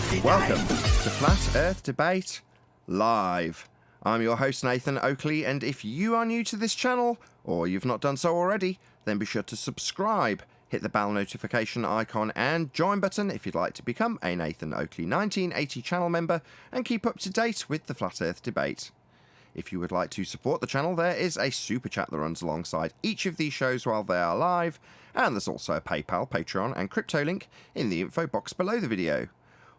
Welcome to Flat Earth Debate Live. I'm your host Nathan Oakley, and if you are new to this channel, or you've not done so already, then be sure to subscribe, hit the bell notification icon and join button if you'd like to become a Nathan Oakley 1980 channel member and keep up to date with the Flat Earth Debate. If you would like to support the channel, there is a super chat that runs alongside each of these shows while they are live, and there's also a PayPal, Patreon and crypto link in the info box below the video.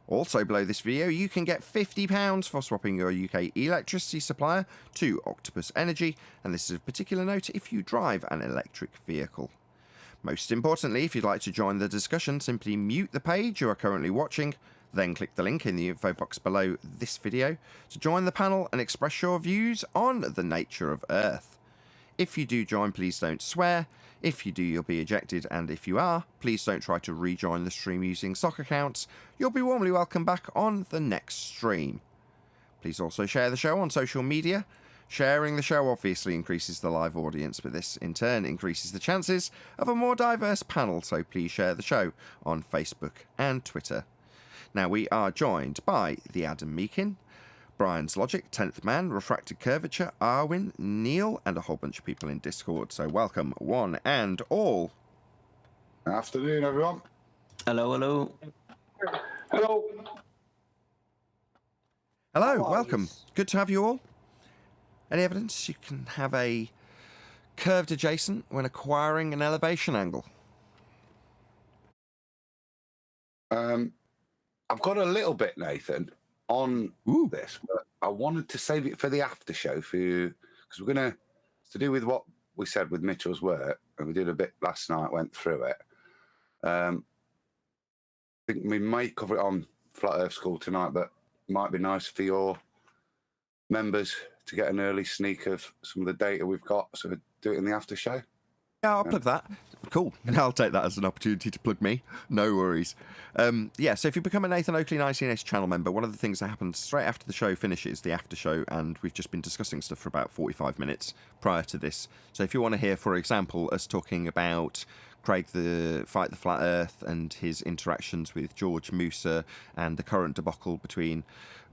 Also below this video, you can get £50 for swapping your UK electricity supplier to Octopus Energy, and this is of particular note if you drive an electric vehicle. Most importantly, if you'd like to join the discussion, simply mute the page you are currently watching, then click the link in the info box below this video to join the panel and express your views on the nature of Earth. If you do join, please don't swear. If you do, you'll be ejected, and if you are, please don't try to rejoin the stream using sock accounts. You'll be warmly welcome back on the next stream. Please also share the show on social media. Sharing the show obviously increases the live audience, but this in turn increases the chances of a more diverse panel, so please share the show on Facebook and Twitter. Now, we are joined by the Adam Meakin, Brian's Logic, 10th Man, Refracted Curvature, Arwin, Neil, and a whole bunch of people in Discord. So welcome, one and all. Afternoon, everyone. Hello, hello. Hello. Hello, welcome. Good to have you all. Any evidence you can have a curved adjacent when acquiring an elevation angle? I've got a little bit, Nathan, on this, but I wanted to save it for the after show for you, because we're going to do with what we said with Mitchell's work, and we did a bit last night, went through it. I think we might cover it on Flat Earth School tonight, but it might be nice for your members to get an early sneak of some of the data we've got, so we'll do it in the after show. Yeah, I'll plug that. Cool. I'll take that as an opportunity to plug me. No worries. Yeah, so if you become a Nathan Oakley 1980 channel member, one of the things that happens straight after the show finishes, the after show, and we've just been discussing stuff for about 45 minutes prior to this. So if you want to hear, for example, us talking about Craig the Fight the Flat Earth and his interactions with George Musa and the current debacle between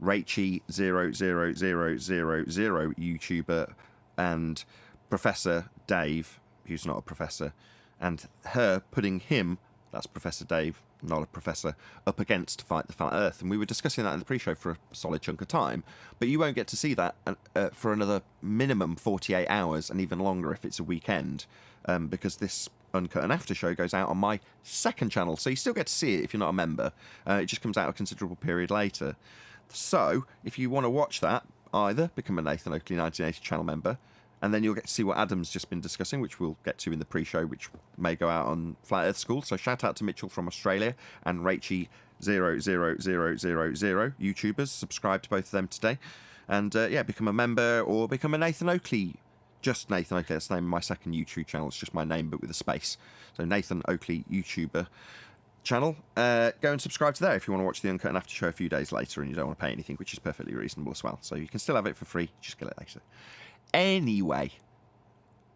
Rachie00000 YouTuber and Professor Dave, who's not a professor, and her putting him, that's Professor Dave, not a professor, up against Fight the Flat Earth. And we were discussing that in the pre-show for a solid chunk of time, but you won't get to see that for another minimum 48 hours, and even longer if it's a weekend, because this uncut and after show goes out on my second channel, so you still get to see it if you're not a member. It just comes out a considerable period later. So if you want to watch that, either become a Nathan Oakley 1980 channel member, and then you'll get to see what Adam's just been discussing, which we'll get to in the pre-show, which may go out on Flat Earth School. So shout out to Mitchell from Australia and Rachie00000 YouTubers. Subscribe to both of them today. And yeah, become a member or become a Nathan Oakley. Just Nathan Oakley, that's the name of my second YouTube channel. It's just my name, but with a space. So Nathan Oakley YouTuber channel. Go and subscribe to there if you want to watch the uncut and after show a few days later and you don't want to pay anything, which is perfectly reasonable as well. So you can still have it for free, just get it later. Anyway,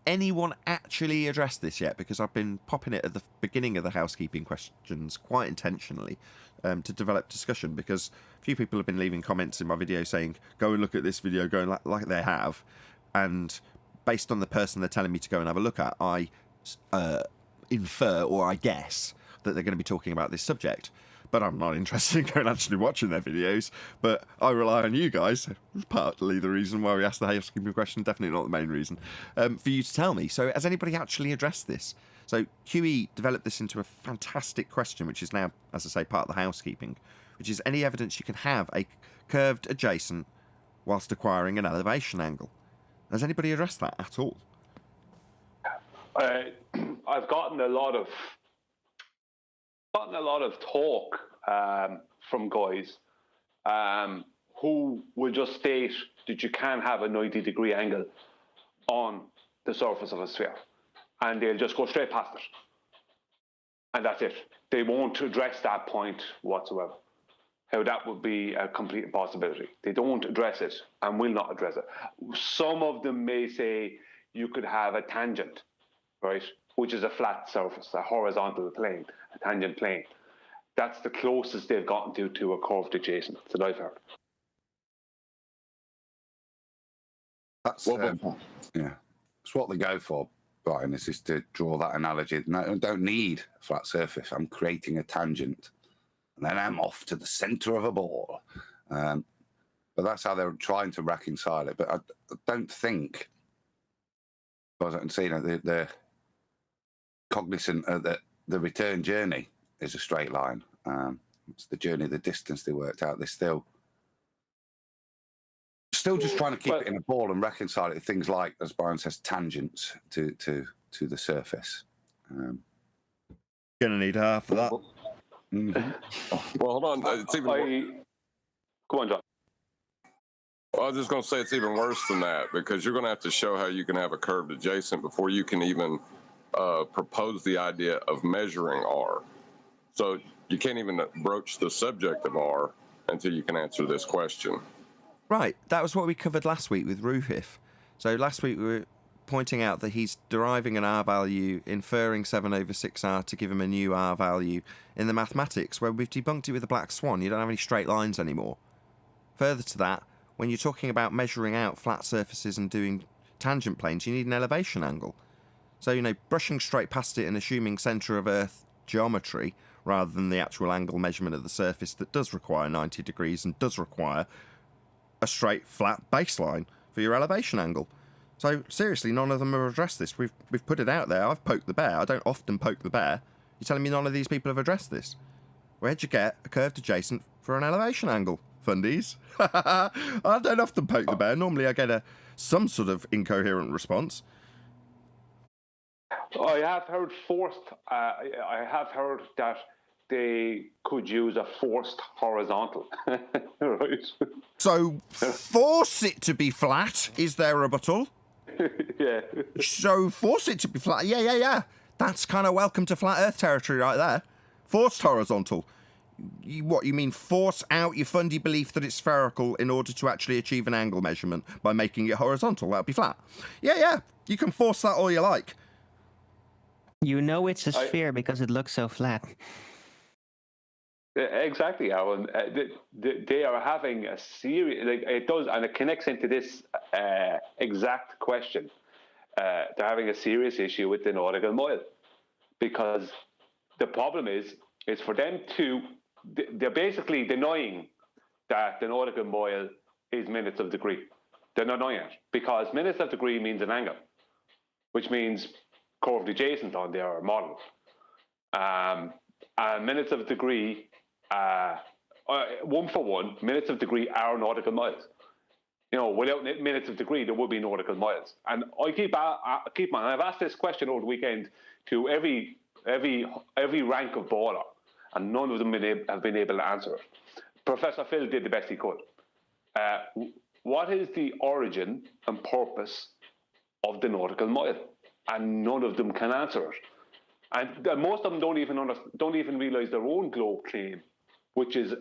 anyone actually addressed this yet? Because I've been popping it at the beginning of the housekeeping questions quite intentionally to develop discussion, because a few people have been leaving comments in my video saying, go and look at this video, going like they have, and based on the person they're telling me to go and have a look at, I infer, or I guess, that they're going to be talking about this subject. But I'm not interested in going and actually watching their videos. But I rely on you guys, partly the reason why we asked the housekeeping question, definitely not the main reason, for you to tell me. So has anybody actually addressed this? So QE developed this into a fantastic question, which is now, as I say, part of the housekeeping, which is any evidence you can have a curved adjacent whilst acquiring an elevation angle. Has anybody addressed that at all? I've gotten a lot of talk from guys who will just state that you can have a 90-degree angle on the surface of a sphere, and they'll just go straight past it, and that's it. They won't address that point whatsoever, how that would be a complete impossibility. They don't address it and will not address it. Some of them may say you could have a tangent, right, which is a flat surface, a horizontal plane, a tangent plane. That's the closest they've gotten to a curved adjacent that I've heard. That's yeah. It's what they go for, Brian. Is to draw that analogy. No, I don't need a flat surface. I'm creating a tangent, and then I'm off to the centre of a ball. But that's how they're trying to reconcile it. But I don't think, as far as I can see, they're cognizant that the return journey is a straight line. It's the journey, the distance they worked out. They're still just trying to keep it in a ball and reconcile it to things like, as Brian says, tangents to the surface. Gonna need half of that. Mm-hmm. Well, hold on. It's even Go on, John. I was just going to say it's even worse than that, because you're going to have to show how you can have a curved adjacent before you can even propose the idea of measuring R. So you can't even broach the subject of R until you can answer this question. Right, that was what we covered last week with Rufif. So last week we were pointing out that he's deriving an R value, inferring 7 over 6R to give him a new R value in the mathematics, where we've debunked it with the black swan. You don't have any straight lines anymore. Further to that, when you're talking about measuring out flat surfaces and doing tangent planes, you need an elevation angle. So, brushing straight past it and assuming centre of Earth geometry, rather than the actual angle measurement of the surface that does require 90 degrees and does require a straight, flat baseline for your elevation angle. So, seriously, none of them have addressed this. We've put it out there. I've poked the bear. I don't often poke the bear. You're telling me none of these people have addressed this? Where'd you get a curved adjacent for an elevation angle? Fundies. I don't often poke the bear. Normally I get some sort of incoherent response. I have heard I have heard that they could use a forced horizontal. Right. So force it to be flat. Is there a rebuttal? Yeah. So force it to be flat. Yeah. That's kind of welcome to flat Earth territory right there. Forced horizontal. What, you mean force out your fundy belief that it's spherical in order to actually achieve an angle measurement by making it horizontal? That'll be flat. Yeah. You can force that all you like. You know it's a sphere because it looks so flat. Exactly, Alan. They are having a serious, it does, and it connects into this exact question. They're having a serious issue with the nautical mile, because the problem is for them to, they're basically denying that the nautical mile is minutes of degree. They're denying it because minutes of degree means an angle, which means curved adjacent on their model. And minutes of degree, 1 for 1, minutes of degree are nautical miles. Without minutes of degree, there would be nautical miles. And I keep on. I've asked this question over the weekend to every rank of baller, and none of them have been able to answer it. Professor Phil did the best he could. What is the origin and purpose of the nautical mile? And none of them can answer it. And most of them don't even realise their own globe claim, which is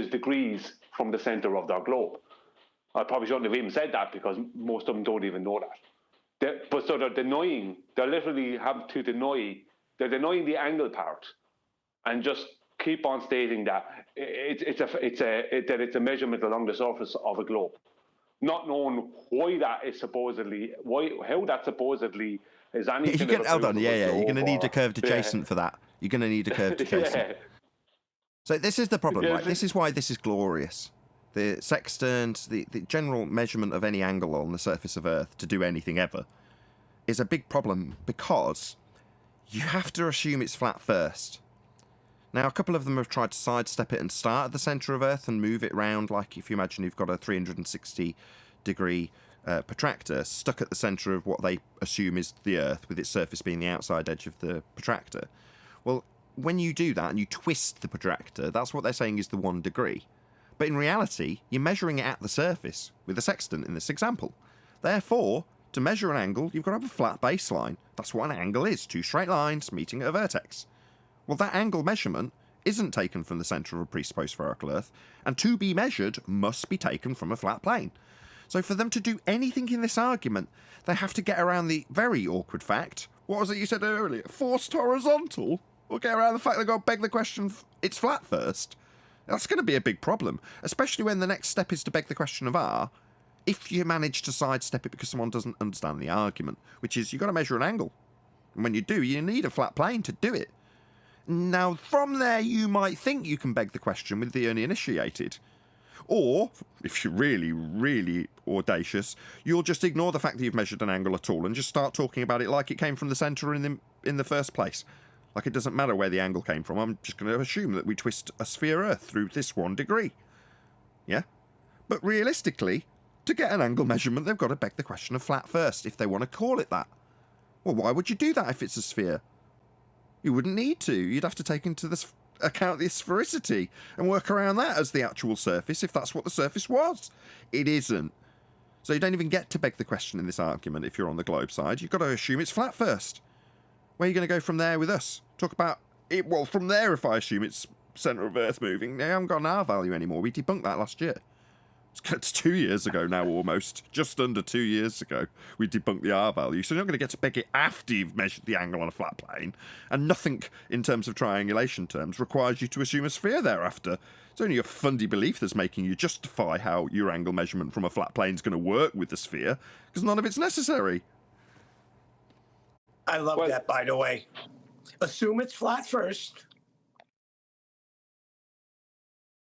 degrees from the centre of their globe. I probably shouldn't have even said that, because most of them don't even know that. They're denying. They literally have to deny. They're denying the angle part, and just keep on stating that it's a measurement along the surface of a globe, not knowing how that supposedly is anything. Hold on, yeah. You're going to need a curved adjacent for that. You're going to need a curved adjacent. Yeah. So this is the problem, right? This is why this is glorious. The sextant, the general measurement of any angle on the surface of Earth to do anything ever is a big problem, because you have to assume it's flat first. Now, a couple of them have tried to sidestep it and start at the centre of Earth and move it round, like if you imagine you've got a 360-degree protractor stuck at the centre of what they assume is the Earth, with its surface being the outside edge of the protractor. Well, when you do that and you twist the protractor, that's what they're saying is the 1 degree. But in reality, you're measuring it at the surface with a sextant in this example. Therefore, to measure an angle, you've got to have a flat baseline. That's what an angle is, 2 straight lines meeting at a vertex. Well, that angle measurement isn't taken from the centre of a presupposed spherical Earth, and to be measured must be taken from a flat plane. So for them to do anything in this argument, they have to get around the very awkward fact, what was it you said earlier, forced horizontal? We'll get around the fact they've got to beg the question it's flat first. That's going to be a big problem, especially when the next step is to beg the question of R, if you manage to sidestep it because someone doesn't understand the argument, which is you've got to measure an angle. And when you do, you need a flat plane to do it. Now, from there, you might think you can beg the question with the uninitiated. Or, if you're really, really audacious, you'll just ignore the fact that you've measured an angle at all and just start talking about it like it came from the centre in the first place. Like it doesn't matter where the angle came from. I'm just going to assume that we twist a sphere Earth through this 1 degree. Yeah? But realistically, to get an angle measurement, they've got to beg the question of flat first, if they want to call it that. Well, why would you do that if it's a sphere? You wouldn't need to. You'd have to take into account the sphericity and work around that as the actual surface, if that's what the surface was. It isn't. So you don't even get to beg the question in this argument if you're on the globe side. You've got to assume it's flat first. Where are you going to go from there with us? Talk about it. Well, from there, if I assume it's centre of Earth moving, they haven't got an R value anymore. We debunked that last year. It's 2 years ago now, almost. Just under 2 years ago, we debunked the R value. So you're not going to get to beg it after you've measured the angle on a flat plane. And nothing, in terms of triangulation terms, requires you to assume a sphere thereafter. It's only a fundy belief that's making you justify how your angle measurement from a flat plane is going to work with the sphere, because none of it's necessary. I love that, by the way. Assume it's flat first.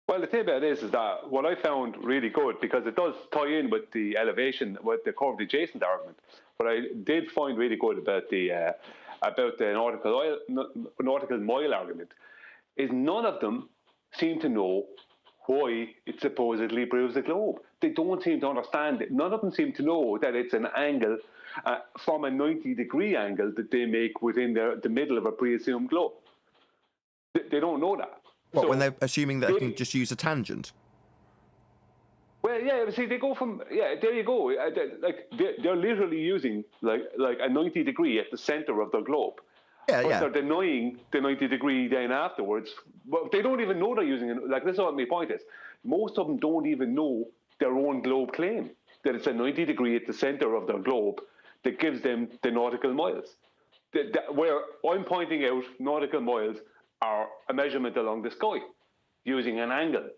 Well, the thing about this is that what I found really good, because it does tie in with the elevation, with the curved adjacent argument. What I did find really good about the nautical mile argument is none of them seem to know why it supposedly proves the globe. They don't seem to understand it. None of them seem to know that it's an angle from a 90-degree angle that they make within the middle of a pre-assumed globe. They don't know that. What, so when they're assuming that they can just use a tangent? Well, yeah, see, they go from, yeah, there you go. They're literally using like a 90 degree at the center of the globe. Yeah, but yeah. they're denying the 90 degree then afterwards. Well, they don't even know they're using it. Like, this is what my point is. Most of them don't even know their own globe claim, that it's a 90 degree at the center of their globe that gives them the nautical miles. Where I'm pointing out nautical miles are a measurement along the sky using an angle.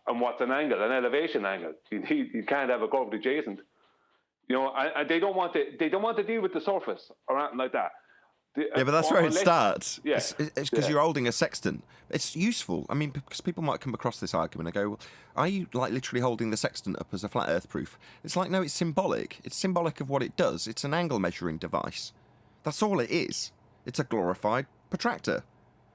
And what's an angle? An elevation angle. You can't have a curved adjacent. You know, and they don't want to deal with the surface or anything like that. Yeah, but that's where it starts. Yeah. It's because you're holding a sextant. It's useful. I mean, because people might come across this argument and go, well, are you like literally holding the sextant up as a flat earth proof? It's like, no, it's symbolic. It's symbolic of what it does. It's an angle measuring device. That's all it is. It's a glorified protractor.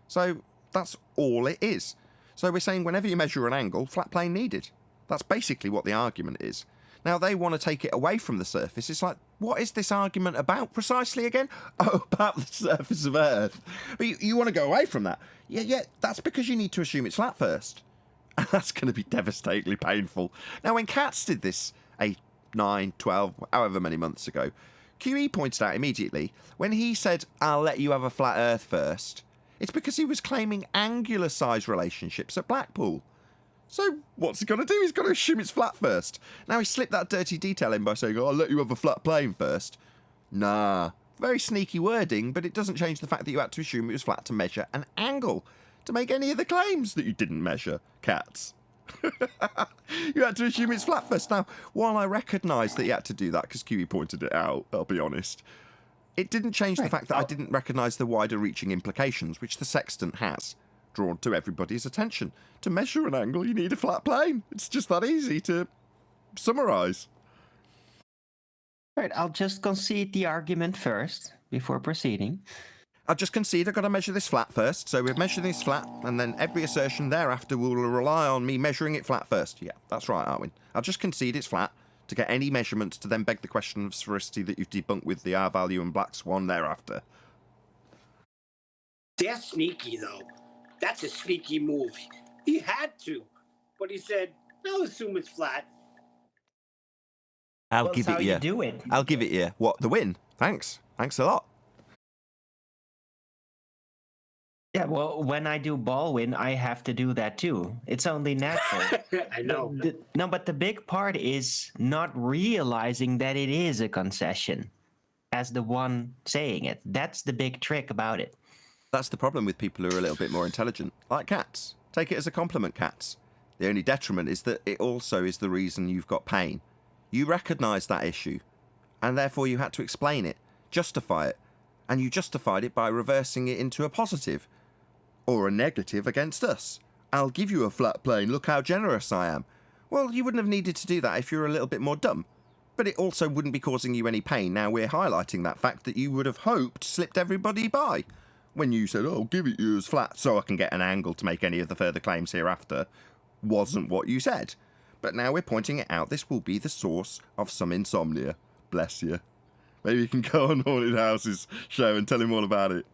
So that's all it is. So we're saying whenever you measure an angle, flat plane needed. That's basically what the argument is. Now, they want to take it away from the surface. It's like, what is this argument about precisely again? Oh, about the surface of Earth. But you want to go away from that. Yeah, that's because you need to assume it's flat first. And that's going to be devastatingly painful. Now, when Katz did this 8, 9, 12, however many months ago, QE pointed out immediately, when he said, I'll let you have a flat Earth first, it's because he was claiming angular size relationships at Blackpool. So what's he going to do? He's got to assume it's flat first. Now he slipped that dirty detail in by saying, I'll let you have a flat plane first. Nah. Very sneaky wording, but it doesn't change the fact that you had to assume it was flat to measure an angle, to make any of the claims that you didn't measure, Cats. You had to assume it's flat first. Now, while I recognise that you had to do that because QE pointed it out, I'll be honest, it didn't change the fact that I didn't recognise the wider reaching implications which the sextant has drawn to everybody's attention. To measure an angle, you need a flat plane. It's just that easy to summarise. Right, I'll just concede the argument first before proceeding. I'll just concede I've got to measure this flat first. So we're measuring this flat, and then every assertion thereafter will rely on me measuring it flat first. Yeah, that's right, Arwin. I'll just concede it's flat to get any measurements to then beg the question of sphericity that you've debunked with the R value and black swan thereafter. They're sneaky, though. That's a sneaky move. He had to, but he said, I'll assume it's flat. I'll give it you. Do it. I'll give it you. What, the win? Thanks. Thanks a lot. Yeah, well, when I do ball win, I have to do that too. It's only natural. I know. No, but the big part is not realizing that it is a concession as the one saying it. That's the big trick about it. That's the problem with people who are a little bit more intelligent, like cats. Take it as a compliment, cats. The only detriment is that it also is the reason you've got pain. You recognise that issue, and therefore you had to explain it, justify it, and you justified it by reversing it into a positive, or a negative against us. I'll give you a flat plane, look how generous I am. Well, you wouldn't have needed to do that if you were a little bit more dumb. But it also wouldn't be causing you any pain. Now we're highlighting that fact that you would have hoped slipped everybody by. When you said, oh, give it you as flat so I can get an angle to make any of the further claims hereafter, wasn't what you said. But now we're pointing it out. This will be the source of some insomnia. Bless you. Maybe you can go on Haunted House's show and tell him all about it.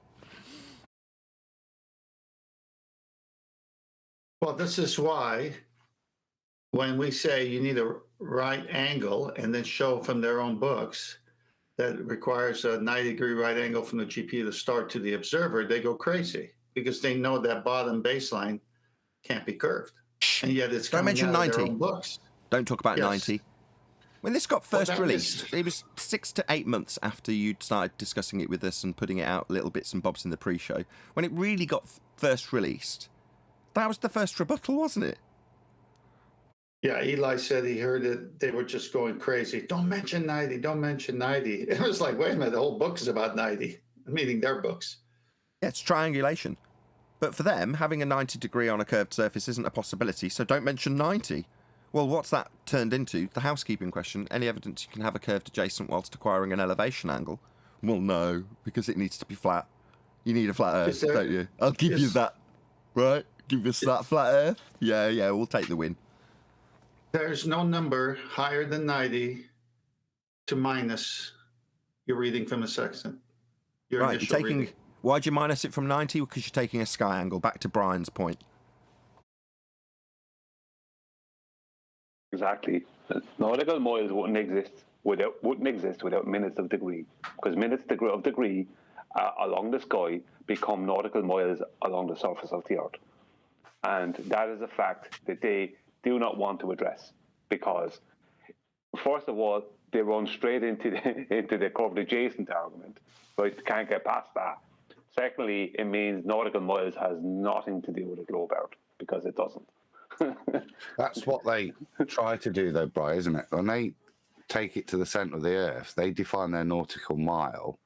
Well, this is why when we say you need a right angle and then show from their own books that requires a 90-degree right angle from the GPU to start to the observer, they go crazy because they know that bottom baseline can't be curved. And yet it's coming out of their own books. Don't talk about 90. When this got first released, it was 6 to 8 months after you'd started discussing it with us and putting it out little bits and bobs in the pre-show. When it really got first released, that was the first rebuttal, wasn't it? Yeah, Eli said he heard it. They were just going crazy. Don't mention 90. Don't mention 90. It was like, wait a minute, the whole book is about 90, meaning their books. Yeah, it's triangulation. But for them, having a 90 degree on a curved surface isn't a possibility, so don't mention 90. Well, what's that turned into? The housekeeping question. Any evidence you can have a curved adjacent whilst acquiring an elevation angle? Well, no, because it needs to be flat. You need a flat earth, don't you? I'll give you that, right? Give us that flat earth? Yeah, we'll take the win. There's no number higher than 90 to minus your reading from a sextant. Right, you're taking... Why'd you minus it from 90? Because you're taking a sky angle. Back to Brian's point. Exactly. Nautical miles wouldn't exist without minutes of degree, because minutes of degree along the sky become nautical miles along the surface of the Earth, and that is a fact that they do not want to address, because first of all they run straight into the curved adjacent argument, right? They can't get past that. Secondly, it means nautical miles has nothing to do with the globe Earth, because it doesn't. That's what they try to do, though, Brian, isn't it? When they take it to the centre of the Earth, they define their nautical mile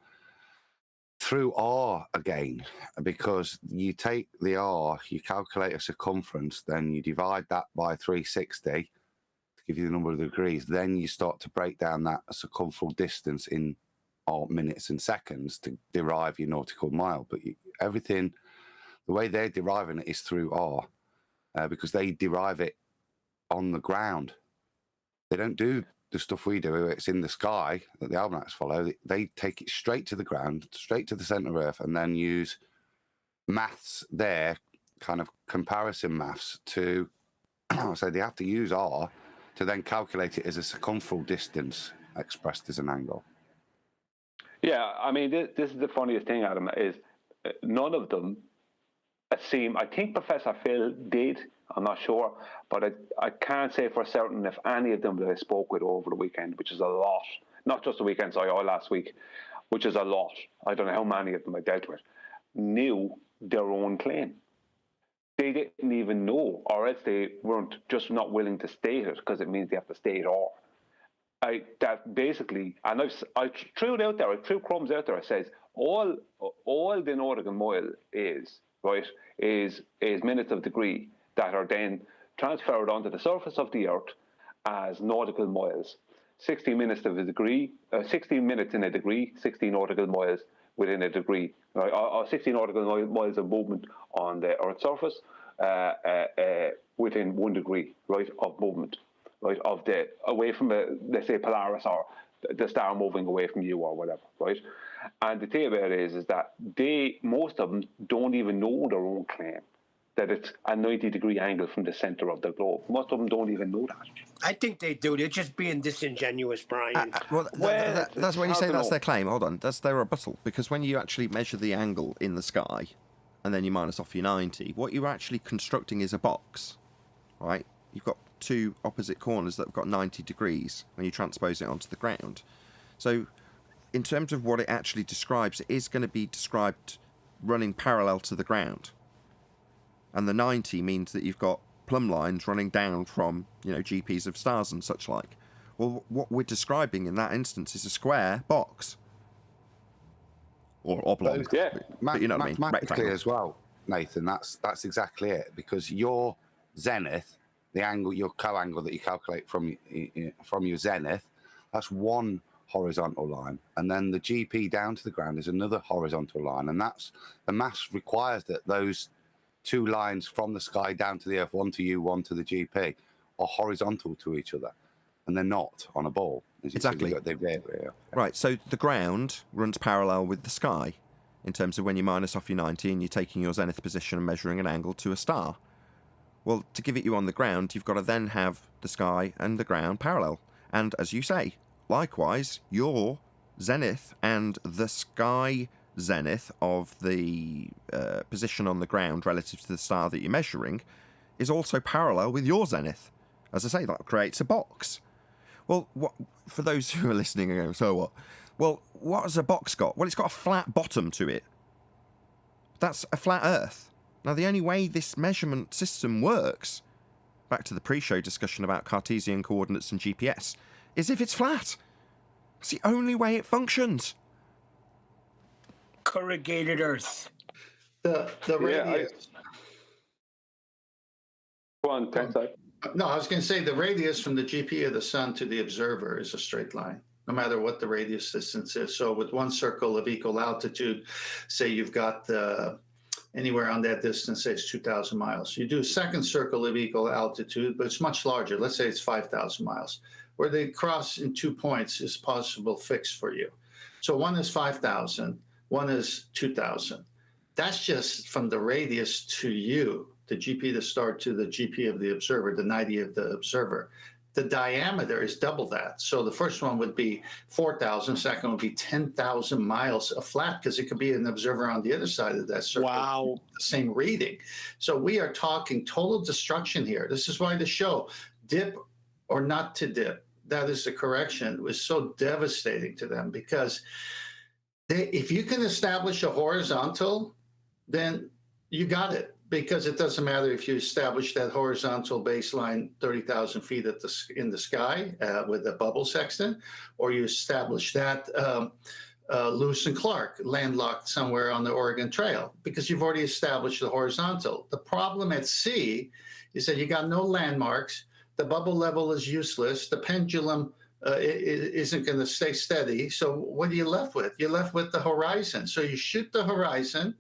through R again, because you take the R, you calculate a circumference, then you divide that by 360 to give you the number of degrees. Then you start to break down that circumferential distance in minutes and seconds to derive your nautical mile. But everything, the way they're deriving it is through R. Because they derive it on the ground. They don't do the stuff we do. It's in the sky that the almanacs follow. They take it straight to the ground, straight to the centre of Earth, and then use maths there, kind of comparison maths to, so they have to use R to then calculate it as a circumferential distance expressed as an angle. Yeah, I mean, this is the funniest thing, Adam, is none of them seem, I think Professor Phil did, I'm not sure, but I can't say for certain if any of them that I spoke with over the weekend, which is a lot, not just the weekend, sorry, or last week, which is a lot, I don't know how many of them I dealt with, knew their own claim. They didn't even know, or else they weren't just not willing to state it, because it means they have to state or. That basically, and I threw it out there, I threw crumbs out there, I says, all the nautical mile is, right, is minutes of degree that are then transferred onto the surface of the Earth as nautical miles. 60 minutes of a degree, 60 minutes in a degree, 60 nautical miles within a degree, right? Or 60 nautical miles of movement on the Earth's surface within 1 degree, right, of movement, right, of the away from the, let's say, Polaris or the star moving away from you or whatever, right? And the thing about it is that most of them don't even know their own claim, that it's a 90-degree angle from the center of the globe. Most of them don't even know that. I think they do. They're just being disingenuous, Brian. That's when you say that's their claim. Hold on, that's their rebuttal. Because when you actually measure the angle in the sky, and then you minus off your 90, what you're actually constructing is a box, right? You've got two opposite corners that have got 90 degrees when you transpose it onto the ground. So in terms of what it actually describes, it is going to be described running parallel to the ground. And the 90 means that you've got plumb lines running down from, GPs of stars and such like. Well, what we're describing in that instance is a square box. Or oblong. Yeah. But you know what I mean? Mathematically Rectangle. as well, Nathan, that's exactly it. Because your zenith, the angle, your co-angle that you calculate from your zenith, that's one horizontal line. And then the GP down to the ground is another horizontal line. And that's the maths requires that those two lines from the sky down to the earth, one to you, one to the GP, are horizontal to each other. And they're not on a ball. Exactly. Yeah. Right, so the ground runs parallel with the sky in terms of when you minus off your 90 and you're taking your zenith position and measuring an angle to a star. Well, to give it you on the ground, you've got to then have the sky and the ground parallel. And as you say, likewise, your zenith and the sky zenith of the position on the ground relative to the star that you're measuring is also parallel with your zenith. As I say, that creates a box. Well, what, for those who are listening and going, so what? Well, what has a box got? Well, it's got a flat bottom to it. That's a flat Earth. Now, the only way this measurement system works, back to the pre-show discussion about Cartesian coordinates and GPS, is if it's flat. It's the only way it functions. Corrugated Earth. The radius. Go on, Tensai. No, I was going to say the radius from the GP of the sun to the observer is a straight line, no matter what the radius distance is. So with one circle of equal altitude, say you've got anywhere on that distance, say it's 2,000 miles. You do a second circle of equal altitude, but it's much larger. Let's say it's 5,000 miles. Where they cross in 2 points is possible fix for you. So one is 5,000, one is 2,000. That's just from the radius to you, the GP to start to the GP of the observer, the 90 of the observer. The diameter is double that. So the first one would be 4,000, second would be 10,000 miles of flat, because it could be an observer on the other side of that circle. Wow. The same reading. So we are talking total destruction here. This is why the show, dip or not to dip, that is the correction, was so devastating to them, because if you can establish a horizontal, then you got it. Because it doesn't matter if you establish that horizontal baseline 30,000 feet in the sky with a bubble sextant, or you establish that Lewis and Clark landlocked somewhere on the Oregon Trail, because you've already established the horizontal. The problem at sea is that you got no landmarks. The bubble level is useless. The pendulum isn't going to stay steady. So what are you left with? You're left with the horizon. So you shoot the horizon,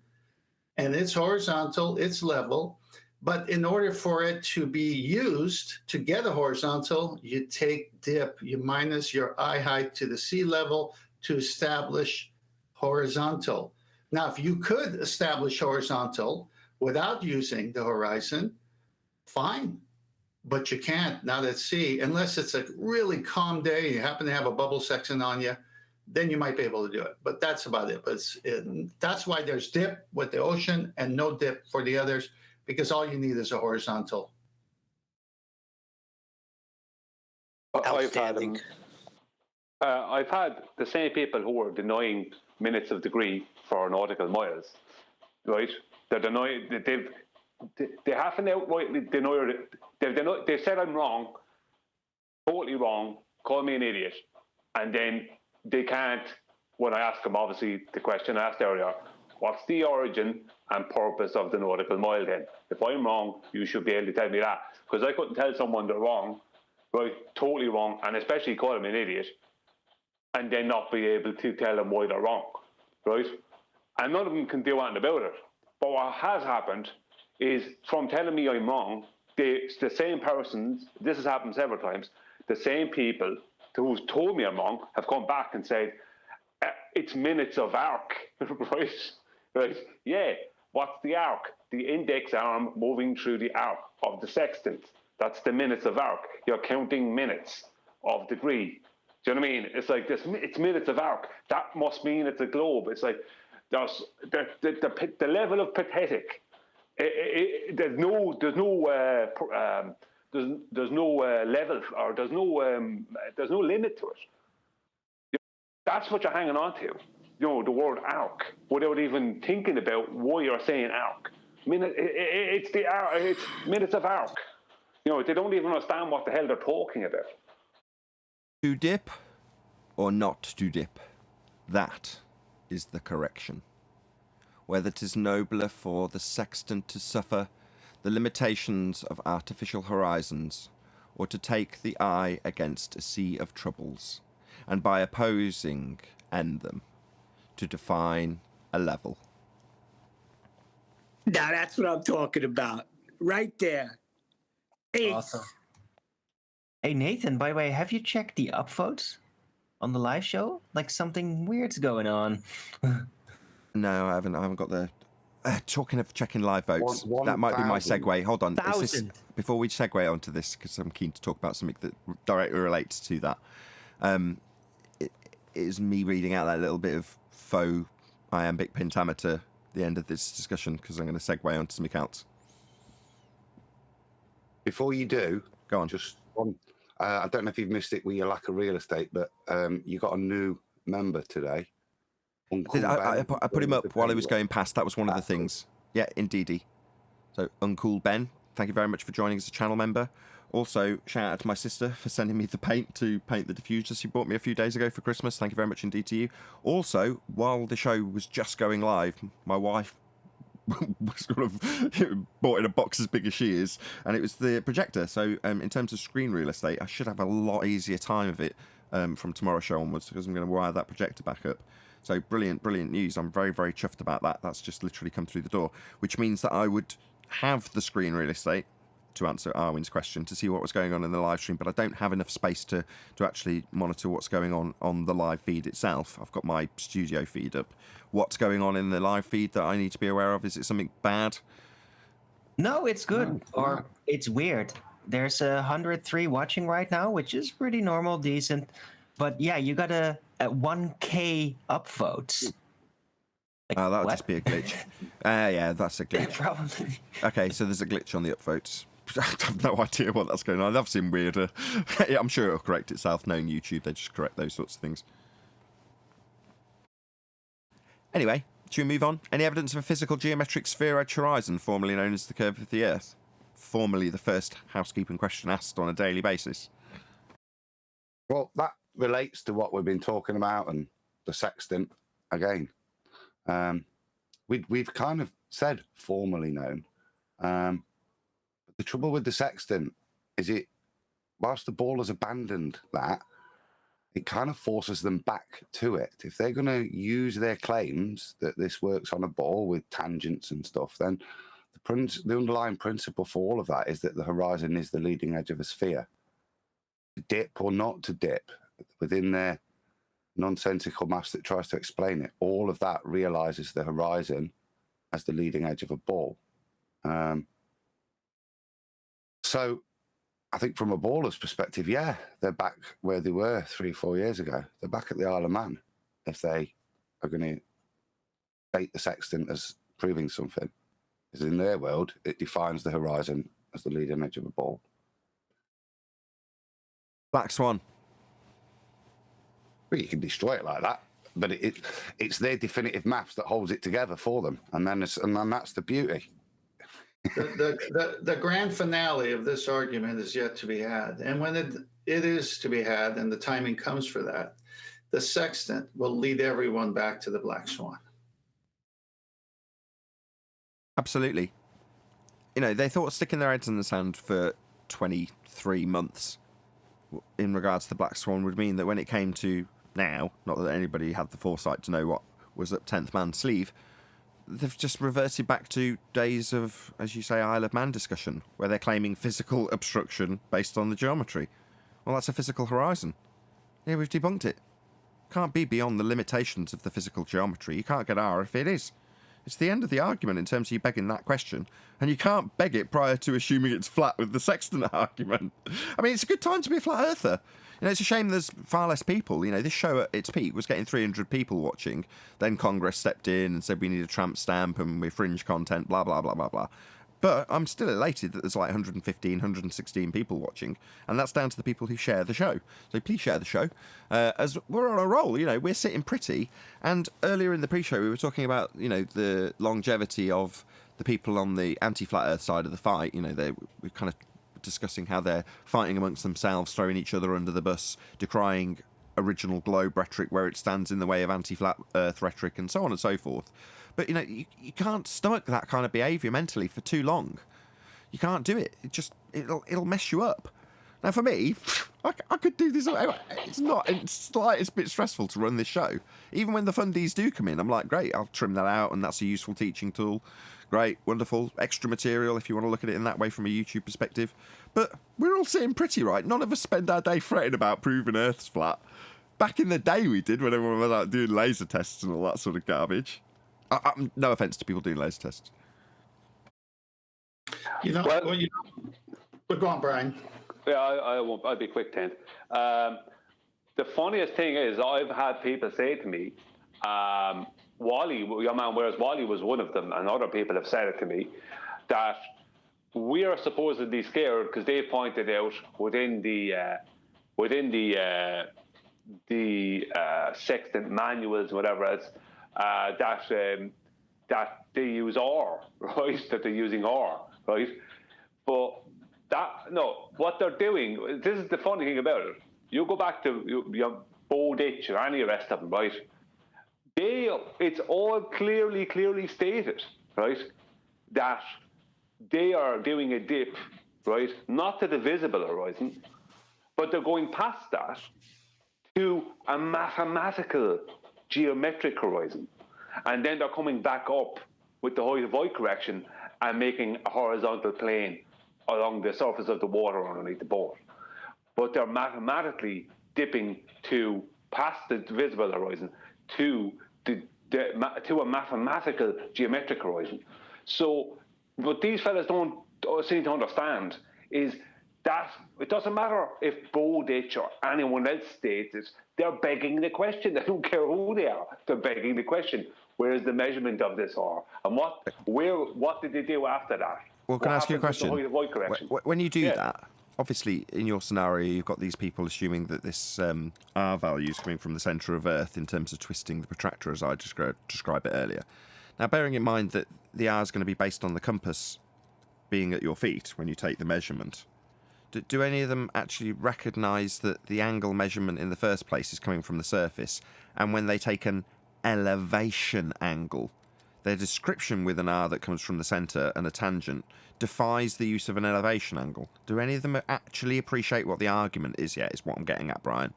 and it's horizontal, it's level. But in order for it to be used to get a horizontal, you take dip, you minus your eye height to the sea level to establish horizontal. Now, if you could establish horizontal without using the horizon, fine. But you can't, not at sea, unless it's a really calm day, you happen to have a bubble section on you, then you might be able to do it. But that's about it. But that's why there's dip with the ocean and no dip for the others, because all you need is a horizontal. Outstanding. I've had the same people who are denying minutes of degree for nautical miles, right? They're denying, they haven't outrightly denied it. They said I'm wrong, totally wrong, call me an idiot, and then they can't, when I ask them, obviously, the question I asked earlier, what's the origin and purpose of the nautical mile then? If I'm wrong, you should be able to tell me that. Because I couldn't tell someone they're wrong, right, totally wrong, and especially call them an idiot, and then not be able to tell them why they're wrong, right? And none of them can do anything about it. But what has happened is, from telling me I'm wrong, the same persons, this has happened several times, the same people who's told me I'm wrong have come back and said, it's minutes of arc, right? Right? Yeah, what's the arc? The index arm moving through the arc of the sextant. That's the minutes of arc. You're counting minutes of degree. Do you know what I mean? It's like this. It's minutes of arc. That must mean it's a globe. It's like there's the level of pathetic. There's no level, or there's no limit to it. That's what you're hanging on to. the word arc without even thinking about why you're saying arc. I mean, it's minutes of arc. They don't even understand what the hell they're talking about. To dip or not to dip, that is the correction. Whether 'tis nobler for the sextant to suffer the limitations of artificial horizons, or to take the eye against a sea of troubles, and by opposing end them, to define a level. Now that's what I'm talking about. Right there. Ace. Awesome. Hey, Nathan, by the way, have you checked the upvotes on the live show? Like something weird's going on. No, I haven't got the... talking of checking live votes, One that might be my thousand. segue. Hold on. Is this, 1,000. before we segue onto this, because I'm keen to talk about something that directly relates to that, it is me reading out that little bit of faux iambic pentameter at the end of this discussion, because I'm going to segue onto something else. Before you do, Go on. just one. I don't know if you've missed it with your lack of real estate, but you got a new member today. I put him up while he was going past. That was one of the things. Yeah, indeedy. So, Uncool Ben, thank you very much for joining as a channel member. Also, shout out to my sister for sending me the paint to paint the diffusers she bought me a few days ago for Christmas. Thank you very much indeed to you. Also, while the show was just going live, my wife was sort of bought in a box as big as she is, and it was the projector. So, in terms of screen real estate, I should have a lot easier time of it from tomorrow's show onwards, because I'm going to wire that projector back up. So brilliant news. I'm very, very chuffed about that. That's just literally come through the door, which means that I would have the screen real estate to answer Arwin's question, to see what was going on in the live stream, but I don't have enough space to actually monitor what's going on the live feed itself. I've got my studio feed up. What's going on in the live feed that I need to be aware of? Is it something bad? No, it's good. Or it's weird. There's 103 watching right now, which is pretty normal, decent. But yeah, you got a 1K upvotes. Like, That'll what? just be a glitch. Yeah, that's a glitch. Probably. Okay, so there's a glitch on the upvotes. I have no idea what that's going on. I've seen weirder. Yeah, I'm sure it'll correct itself. Knowing YouTube, they just correct those sorts of things. Anyway, should we move on? Any evidence of a physical geometric sphere-edge horizon, formerly known as the curve of the Earth? Formerly the first housekeeping question asked on a daily basis. Well, that relates to what we've been talking about and the sextant again. We've kind of said formerly known. But the trouble with the sextant is whilst the ball has abandoned that, it kind of forces them back to it. If they're going to use their claims that this works on a ball with tangents and stuff, then the underlying principle for all of that is that the horizon is the leading edge of a sphere. To dip or not to dip, within their nonsensical maths that tries to explain it, all of that realizes the horizon as the leading edge of a ball. So I think from a baller's perspective, yeah, they're back where they were 3-4 years ago. They're back at the Isle of Man if they are going to bait the sextant as proving something. Because in their world, it defines the horizon as the leading edge of a ball. Black Swan. Well, you can destroy it like that, but it's their definitive maths that holds it together for them, and then that's the beauty. The grand finale of this argument is yet to be had, and when it is to be had, and the timing comes for that, the sextant will lead everyone back to the Black Swan. Absolutely. They thought sticking their heads in the sand for 23 months in regards to the Black Swan would mean that when it came to now, not that anybody had the foresight to know what was up 10th man's sleeve, they've just reverted back to days of, as you say, Isle of Man discussion, where they're claiming physical obstruction based on the geometry. Well, that's a physical horizon. Yeah, we've debunked it. Can't be beyond the limitations of the physical geometry. You can't get R if it is. It's the end of the argument in terms of you begging that question, and you can't beg it prior to assuming it's flat with the sextant argument. I mean, it's a good time to be a flat earther. It's a shame there's far less people. This show at its peak was getting 300 people watching. Then Congress stepped in and said we need a tramp stamp and we're fringe content, blah, blah, blah, blah, blah. But I'm still elated that there's like 115, 116 people watching, and that's down to the people who share the show. So please share the show. As we're on a roll, we're sitting pretty. And earlier in the pre-show, we were talking about, the longevity of the people on the anti-flat Earth side of the fight. We're kind of discussing how they're fighting amongst themselves, throwing each other under the bus, decrying original globe rhetoric where it stands in the way of anti-flat Earth rhetoric, and so on and so forth. But, you can't stomach that kind of behaviour mentally for too long. You can't do it. It'll mess you up. Now, for me, I could do this. It's a bit stressful to run this show. Even when the fundies do come in, I'm like, great, I'll trim that out, and that's a useful teaching tool. Great, wonderful, extra material if you want to look at it in that way from a YouTube perspective. But we're all sitting pretty, right? None of us spend our day fretting about proving Earth's flat. Back in the day we did, when everyone was out doing laser tests and all that sort of garbage. No offence to people doing laser tests. But go on, Brian. Yeah, I won't. I'll be quick, then. The funniest thing is, I've had people say to me, Wally, your man, whereas Wally was one of them, and other people have said it to me, that we are supposedly scared because they pointed out within the sextant manuals, whatever else, that they use R, right? That they're using R, right? But what they're doing, this is the funny thing about it. You go back to your Bowditch or any of the rest of them, right? It's all clearly stated, right, that they are doing a dip, right, not to the visible horizon, but they're going past that to a mathematical geometric horizon. And then they're coming back up with the height of void correction and making a horizontal plane along the surface of the water underneath the boat. But they're mathematically dipping to past the visible horizon to a mathematical geometric horizon. So what these fellas don't seem to understand is that it doesn't matter if Bowditch or anyone else states it, they're begging the question. They don't care who they are. They're begging the question. Where is the measurement of this R? And what did they do after that? Well, can I ask you a question? When you do Yeah. that, obviously, in your scenario, you've got these people assuming that this R value is coming from the centre of Earth in terms of twisting the protractor, as I described it earlier. Now, bearing in mind that the R is going to be based on the compass being at your feet when you take the measurement, do any of them actually recognise that the angle measurement in the first place is coming from the surface, and when they take an elevation angle, their description with an R that comes from the centre and a tangent defies the use of an elevation angle? Do any of them actually appreciate what the argument is yet, is what I'm getting at, Brian?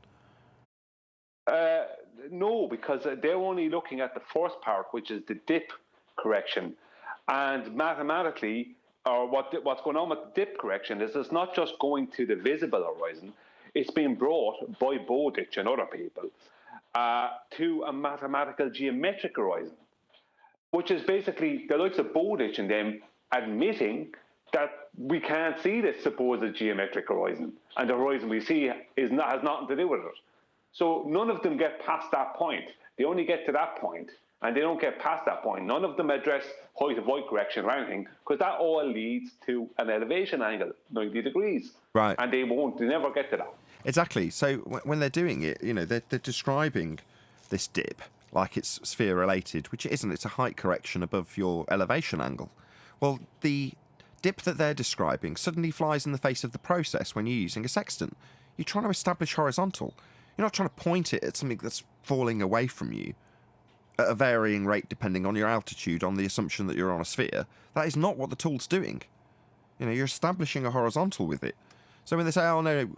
No, because they're only looking at the first part, which is the dip correction. And mathematically, or what's going on with the dip correction is it's not just going to the visible horizon, it's being brought by Bowditch and other people to a mathematical geometric horizon, which is basically the likes of Bowditch and them admitting that we can't see this supposed geometric horizon, and the horizon we see has nothing to do with it. So none of them get past that point. They only get to that point, and they don't get past that point. None of them address height of void correction or anything, because that all leads to an elevation angle, 90 degrees. Right. And they never get to that. Exactly. So when they're doing it, they're describing this dip like it's sphere related, which it isn't. It's a height correction above your elevation angle. Well, the dip that they're describing suddenly flies in the face of the process when you're using a sextant. You're trying to establish horizontal. You're not trying to point it at something that's falling away from you at a varying rate depending on your altitude, on the assumption that you're on a sphere. That is not what the tool's doing. You're establishing a horizontal with it. So when they say, oh no,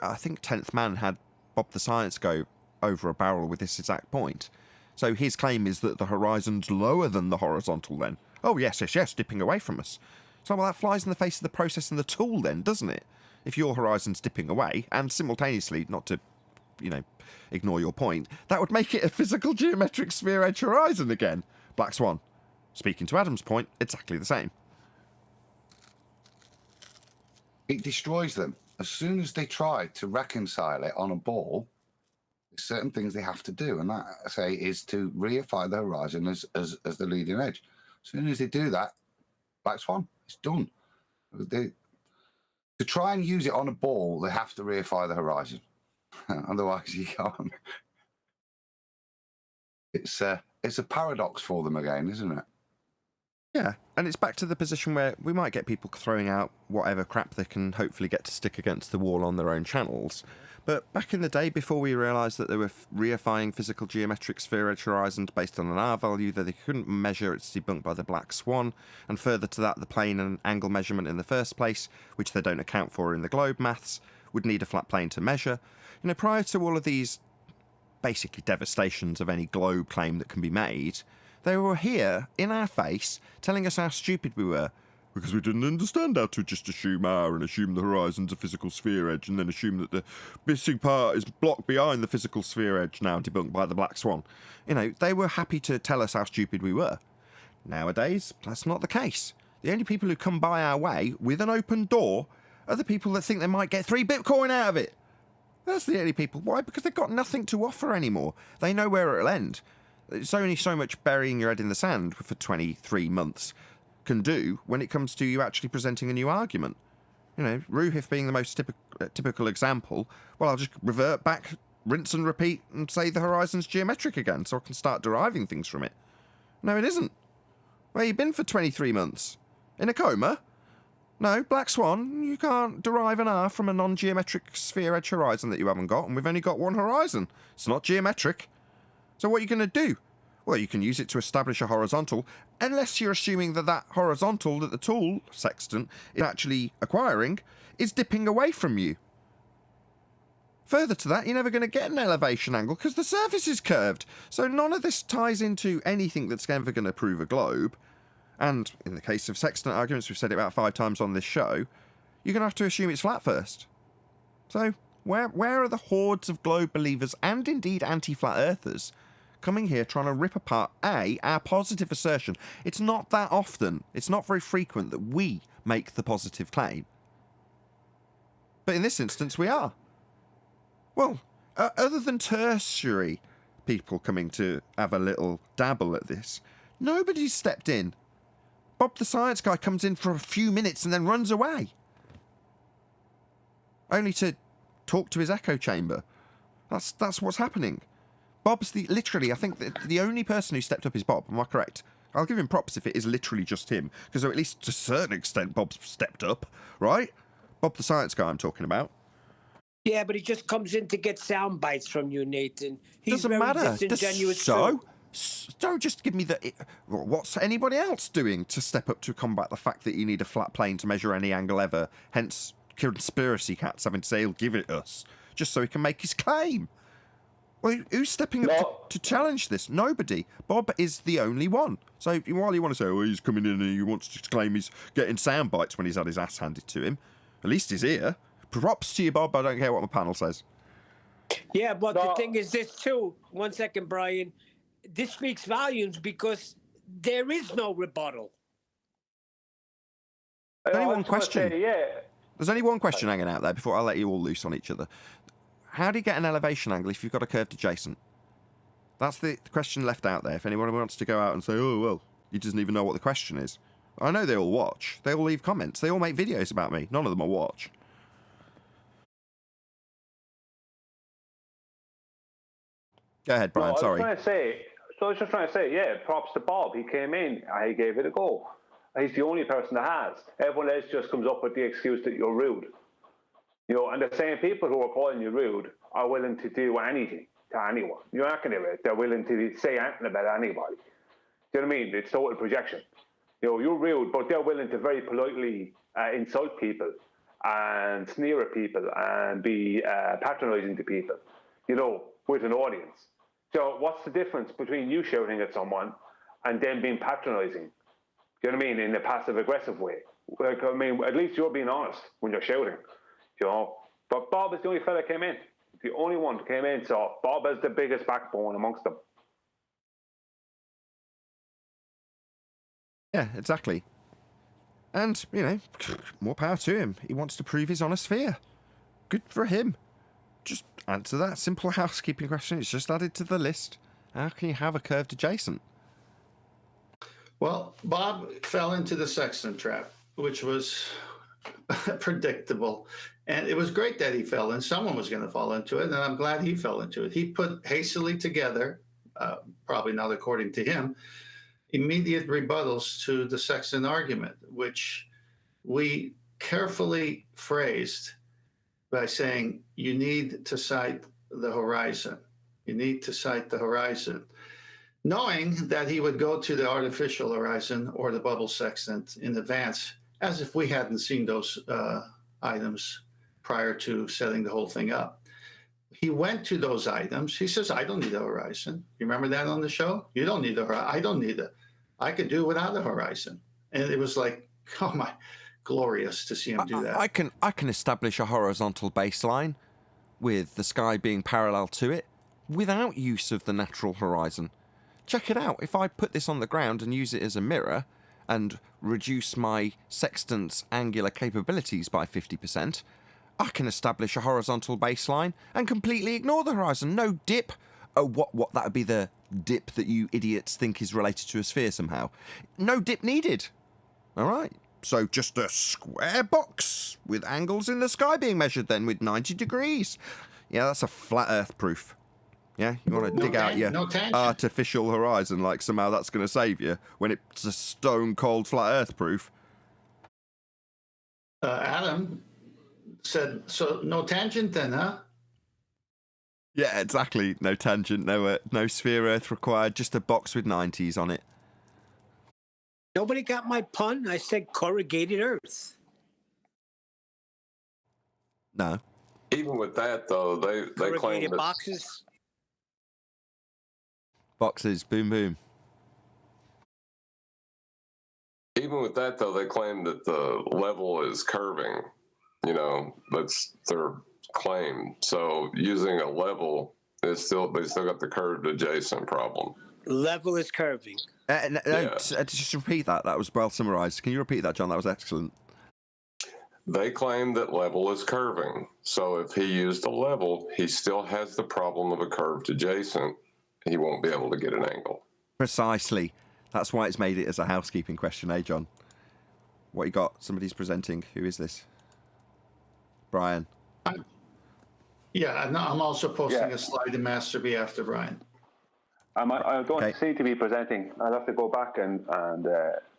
I think 10th Man had Bob the Science go over a barrel with this exact point. So his claim is that the horizon's lower than the horizontal then. Oh yes, dipping away from us. So well, that flies in the face of the process and the tool then, doesn't it? If your horizon's dipping away, and simultaneously, not to, ignore your point, that would make it a physical geometric sphere edge horizon again. Black Swan. Speaking to Adam's point, exactly the same. It destroys them. As soon as they try to reconcile it on a ball, there's certain things they have to do, and that, I say, is to reify the horizon as the leading edge. As soon as they do that, Black Swan. It's done. To try and use it on a ball, they have to reify the horizon. Otherwise, you can't. It's a paradox for them again, isn't it? Yeah, and it's back to the position where we might get people throwing out whatever crap they can hopefully get to stick against the wall on their own channels. But back in the day, before we realised that they were reifying physical geometric sphere edge horizons based on an R value that they couldn't measure, it's debunked by the Black Swan, and further to that, the plane and angle measurement in the first place, which they don't account for in the globe maths, would need a flat plane to measure. You know, prior to all of these basically devastations of any globe claim that can be made, they were here, in our face, telling us how stupid we were, because we didn't understand how to just assume R and assume the horizon's a physical sphere edge and then assume that the missing part is blocked behind the physical sphere edge, now debunked by the Black Swan. You know, they were happy to tell us how stupid we were. Nowadays, that's not the case. The only people who come by our way with an open door are the people that think they might get 3 Bitcoin out of it. That's the only people. Why? Because they've got nothing to offer anymore. They know where it'll end. It's only so much burying your head in the sand for 23 months can do when it comes to you actually presenting a new argument. You know, Ruhif being the most typical example, well, I'll just revert back, rinse and repeat, and say the horizon's geometric again, so I can start deriving things from it. No, it isn't. Where you been for 23 months? In a coma? No, Black Swan, you can't derive an R from a non-geometric sphere edge horizon that you haven't got, and we've only got one horizon. It's not geometric. So what are you going to do? Well, you can use it to establish a horizontal, unless you're assuming that that horizontal that the tool, sextant, is actually acquiring, is dipping away from you. Further to that, you're never going to get an elevation angle because the surface is curved. So none of this ties into anything that's ever going to prove a globe. And in the case of sextant arguments, we've said it about 5 times on this show, you're going to have to assume it's flat first. So where are the hordes of globe believers and indeed anti-flat earthers coming here trying to rip apart, our positive assertion? It's not that often, it's not very frequent that we make the positive claim. But in this instance, we are. Well, other than tertiary people coming to have a little dabble at this, nobody's stepped in. Bob the science guy comes in for a few minutes and then runs away. Only to talk to his echo chamber. That's what's happening. Bob's literally, I think, the only person who stepped up is Bob. Am I correct? I'll give him props if it is literally just him, because at least to a certain extent Bob's stepped up, right? Bob the science guy I'm talking about. Yeah, but he just comes in to get sound bites from you, Nathan. He's Doesn't very matter. disingenuous. So, don't just give me the... What's anybody else doing to step up to combat the fact that you need a flat plane to measure any angle ever? Hence, conspiracy cats having to say he'll give it us, just so he can make his claim. Well, who's stepping up to challenge this? Nobody. Bob is the only one. So while you want to say, oh, he's coming in and he wants to claim he's getting sound bites when he's had his ass handed to him, at least he's here. Props to you, Bob. I don't care what my panel says. Yeah, but the thing is this too. 1 second, Brian. This speaks volumes because there is no rebuttal. There's only one question. Yeah. There's only one question hanging out there before I let you all loose on each other. How do you get an elevation angle if you've got a curved adjacent? That's the question left out there. If anyone wants to go out and say, oh, well, he doesn't even know what the question is. I know they all watch. They all leave comments. They all make videos about me. None of them I watch. Go ahead, Brian. Sorry. I was just trying to say, yeah, props to Bob. He came in, he gave it a go. He's the only person that has. Everyone else just comes up with the excuse that you're rude. You know, and the same people who are calling you rude are willing to do anything to anyone. You're not going to do it. They're willing to say anything about anybody. Do you know what I mean? It's total projection. You know, you're rude, but they're willing to very politely insult people and sneer at people and be patronizing to people, you know, with an audience. So what's the difference between you shouting at someone and them being patronizing? Do you know what I mean? In a passive-aggressive way. Like, I mean, at least you're being honest when you're shouting. You know? But Bob is the only fella that came in. The only one who came in, so Bob has the biggest backbone amongst them. Yeah, exactly. And, you know, more power to him. He wants to prove his honest sphere. Good for him. Just answer that simple housekeeping question. It's just added to the list. How can you have a curved adjacent? Well, Bob fell into the sextant trap, which was predictable. And it was great that he fell in. Someone was going to fall into it, and I'm glad he fell into it. He put hastily together, probably not according to him, immediate rebuttals to the sextant argument, which we carefully phrased by saying, you need to cite the horizon. You need to cite the horizon. Knowing that he would go to the artificial horizon or the bubble sextant in advance, as if we hadn't seen those items prior to setting the whole thing up. He went to those items. He says, I don't need a horizon. You remember that on the show? You don't need a horizon. I don't need it. I could do without a horizon. And it was like, oh my, glorious to see him do that. I can establish a horizontal baseline with the sky being parallel to it without use of the natural horizon. Check it out. If I put this on the ground and use it as a mirror and reduce my sextant's angular capabilities by 50%, I can establish a horizontal baseline and completely ignore the horizon. No dip. Oh, what? That would be the dip that you idiots think is related to a sphere somehow. No dip needed. All right. So just a square box with angles in the sky being measured then with 90 degrees. Yeah, that's a flat Earth proof. Yeah, you want to dig out your artificial horizon like somehow that's going to save you when it's a stone cold flat Earth proof. Adam said, so no tangent then, huh? Yeah, exactly. No tangent, no sphere Earth required, just a box with 90s on it. Nobody got my pun? I said corrugated earth. No. Even with that, though, they claim that boxes. Boxes, boom, boom. Even with that, though, they claim that the level is curving. You know, that's their claim. So using a level is still, they still got the curved adjacent problem. Level is curving. Just repeat that. That was well summarized. Can you repeat that, John? That was excellent. They claim that level is curving. So if he used a level, he still has the problem of a curved adjacent. He won't be able to get an angle. Precisely. That's why it's made it as a housekeeping question, eh, John? What you got? Somebody's presenting. Who is this? Brian. I'm also posting a slide in Master B after Brian. I don't seem to be presenting. I'll have to go back and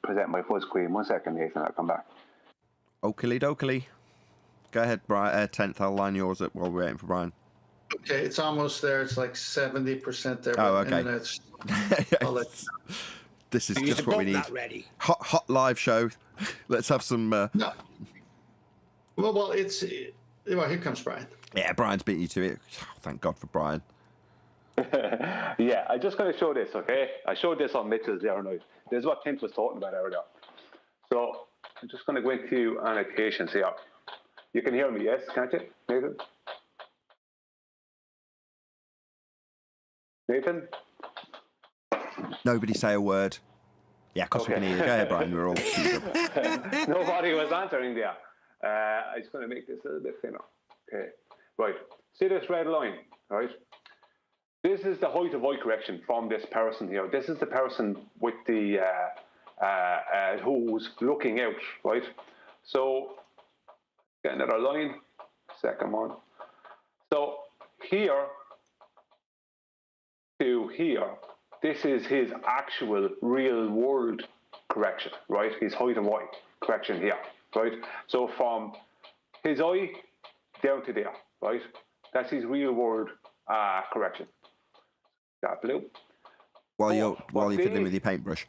present my full screen. 1 second, Nathan. I'll come back. Oakley dokley. Go ahead, Brian. 10th. I'll line yours up while we're waiting for Brian. Okay, it's almost there. It's like 70% there. Oh, okay. This is Use just what we need. Ready. Hot live show. Let's have some. No. Well, here comes Brian. Yeah, Brian's beat you to it. Oh, thank God for Brian. Yeah, I'm just going to show this, okay? I showed this on Mitchell's the other night. This is what Tim was talking about earlier. So I'm just going to go into annotations here. You can hear me, yes? Can't you, Nathan? Nathan? Nobody say a word. Yeah, of course we can hear you. Go ahead, Brian. We're all. Nobody was answering there. I'm just going to make this a little bit thinner. Okay, right. See this red line, right? This is the height of eye correction from this person here. This is the person with the who's looking out, right? So get another line, second one. So here to here, this is his actual real world correction, right? His height of eye correction here, right? So from his eye down to there, right? That's his real world correction. That blue. While you're fiddling with your paintbrush,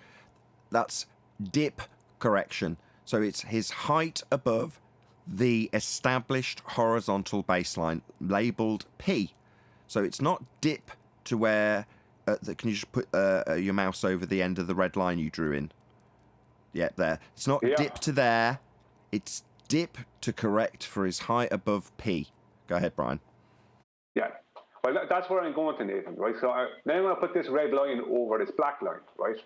that's dip correction. So it's his height above the established horizontal baseline, labelled P. So it's not dip to where. Can you just put your mouse over the end of the red line you drew in? Yeah, there. It's not dip to there. It's dip to correct for his height above P. Go ahead, Brian. Yeah. Well, that's where I'm going to, Nathan, right? So now I'm going to put this red line over this black line, right?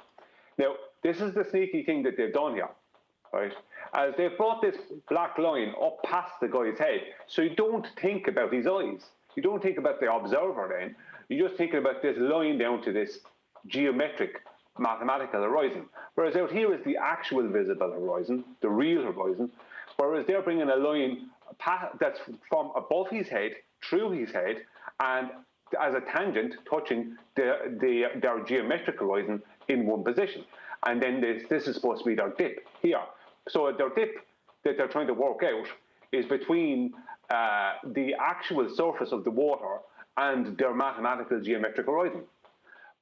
Now, this is the sneaky thing that they've done here, right? As they've brought this black line up past the guy's head, so you don't think about his eyes. You don't think about the observer then. You're just thinking about this line down to this geometric mathematical horizon. Whereas out here is the actual visible horizon, the real horizon, whereas they're bringing a line that's from above his head, through his head, and as a tangent touching their geometric horizon in one position. And then this is supposed to be their dip here. So their dip that they're trying to work out is between the actual surface of the water and their mathematical geometric horizon.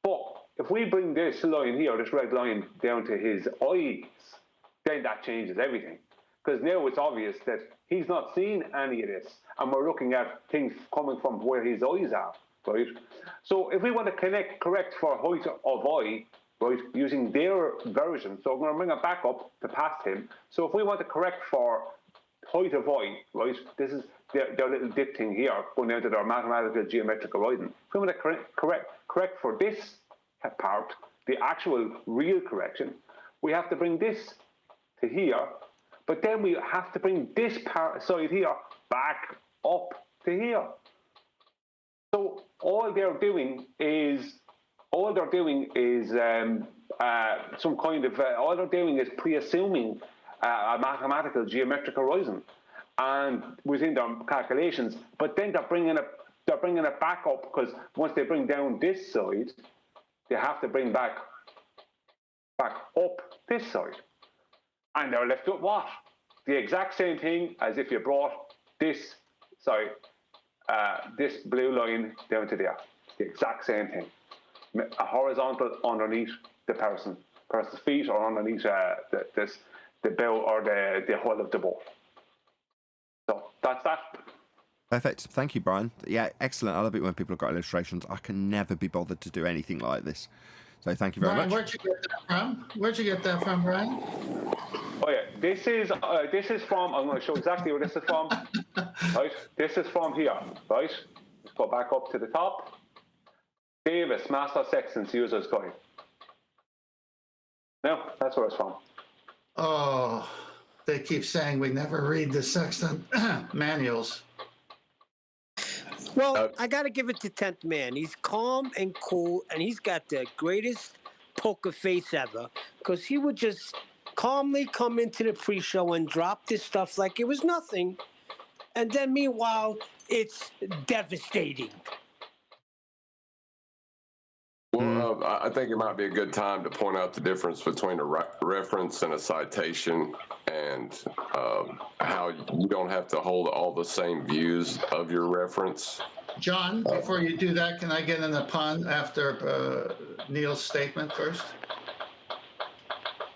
But if we bring this line here, this red line, down to his eyes, then that changes everything. Because now it's obvious that he's not seeing any of this, and we're looking at things coming from where his eyes are, right? So if we want to correct for height of eye, right, using their version, so I'm going to bring it back up to past him. So if we want to correct for height of eye, right, this is their little dip thing here, going down to their mathematical geometric horizon. If we want to correct for this part, the actual real correction, we have to bring this to here, but then we have to bring this part side here back up to here. So all they're doing is pre-assuming a mathematical geometric horizon, and within their calculations. But then they're bringing it back up, because once they bring down this side, they have to bring back up this side, and they're left with what? The exact same thing as if you brought this blue line down to there. The exact same thing. A horizontal underneath the person's feet, or underneath the bow, or the hull of the boat. So that's that. Perfect. Thank you, Brian. Yeah, excellent. I love it when people have got illustrations. I can never be bothered to do anything like this. So thank you very Brian, much. where'd you get that from? Where'd you get that from, Brian? Oh yeah, this is from. I'm going to show exactly where this is from. Right, this is from here. Right, let's go back up to the top. Davis, Master Sexton's User's Guide. No, that's where it's from. Oh, they keep saying we never read the sextant manuals. Well, I got to give it to 10th Man. He's calm and cool, and he's got the greatest poker face ever, because he would just calmly come into the pre-show and drop this stuff like it was nothing. And then meanwhile, it's devastating. Well, I think it might be a good time to point out the difference between a reference and a citation, and how you don't have to hold all the same views of your reference. John, before you do that, can I get in a pun after Neil's statement first?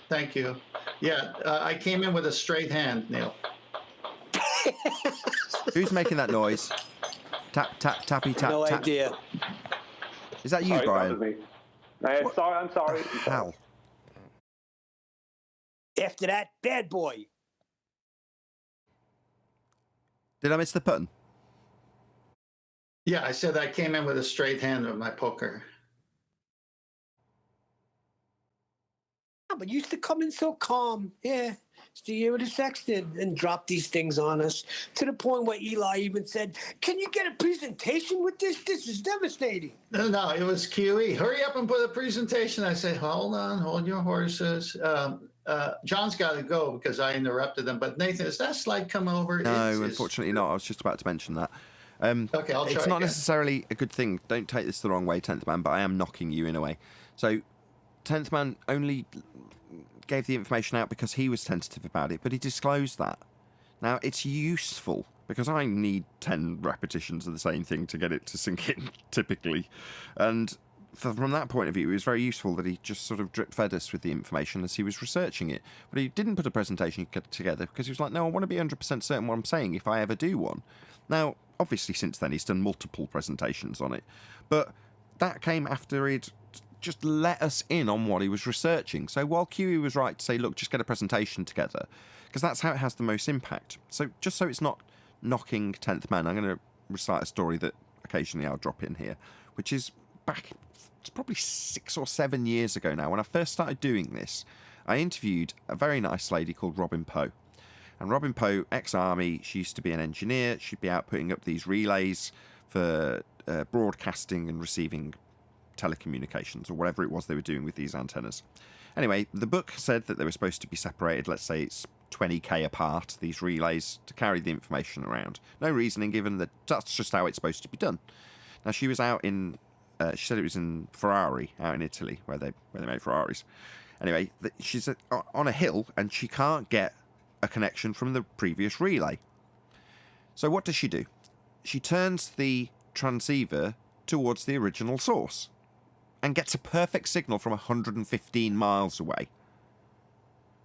Thank you. Yeah, I came in with a straight hand, Neil. Who's making that noise? Tap, tap, tappy, tap, No tap. idea. Is that you, Sorry, Brian? that was me. Sorry, I'm sorry. Hell. After that, bad boy. Did I miss the pun? Yeah, I said I came in with a straight hand with my poker. Yeah, but you used to come in so calm. Yeah. It's the year of the sexton, and drop these things on us, to the point where Eli even said, "Can you get a presentation with this? This is devastating." No, it was QE. Hurry up and put a presentation. I say, hold on, hold your horses. John's got to go because I interrupted him. But Nathan, is that slide coming over? No, unfortunately not. I was just about to mention that. Okay, I'll try it's not again. necessarily a good thing. Don't take this the wrong way, 10th Man, but I am knocking you in a way. So 10th Man only gave the information out because he was tentative about it, but he disclosed that. Now, it's useful because I need 10 repetitions of the same thing to get it to sink in, typically. And from that point of view, it was very useful that he just sort of drip-fed us with the information as he was researching it. But he didn't put a presentation together because he was like, no, I want to be 100% certain what I'm saying if I ever do one. Now, obviously, since then, he's done multiple presentations on it. But that came after he'd just let us in on what he was researching. So while QE was right to say, look, just get a presentation together, because that's how it has the most impact. So just so it's not knocking 10th Man, I'm going to recite a story that occasionally I'll drop in here, which is back, it's probably 6 or 7 years ago now. When I first started doing this, I interviewed a very nice lady called Robin Poe. And Robin Poe, ex-army, she used to be an engineer. She'd be out putting up these relays for broadcasting and receiving telecommunications or whatever it was they were doing with these antennas. Anyway, the book said that they were supposed to be separated, let's say it's 20k apart, these relays, to carry the information around. No reasoning given, that that's just how it's supposed to be done. Now, she was out in, she said it was in Ferrari, out in Italy, where they made Ferraris. Anyway, she's on a hill, and she can't get a connection from the previous relay. So what does she do? She turns the transceiver towards the original source and gets a perfect signal from 115 miles away.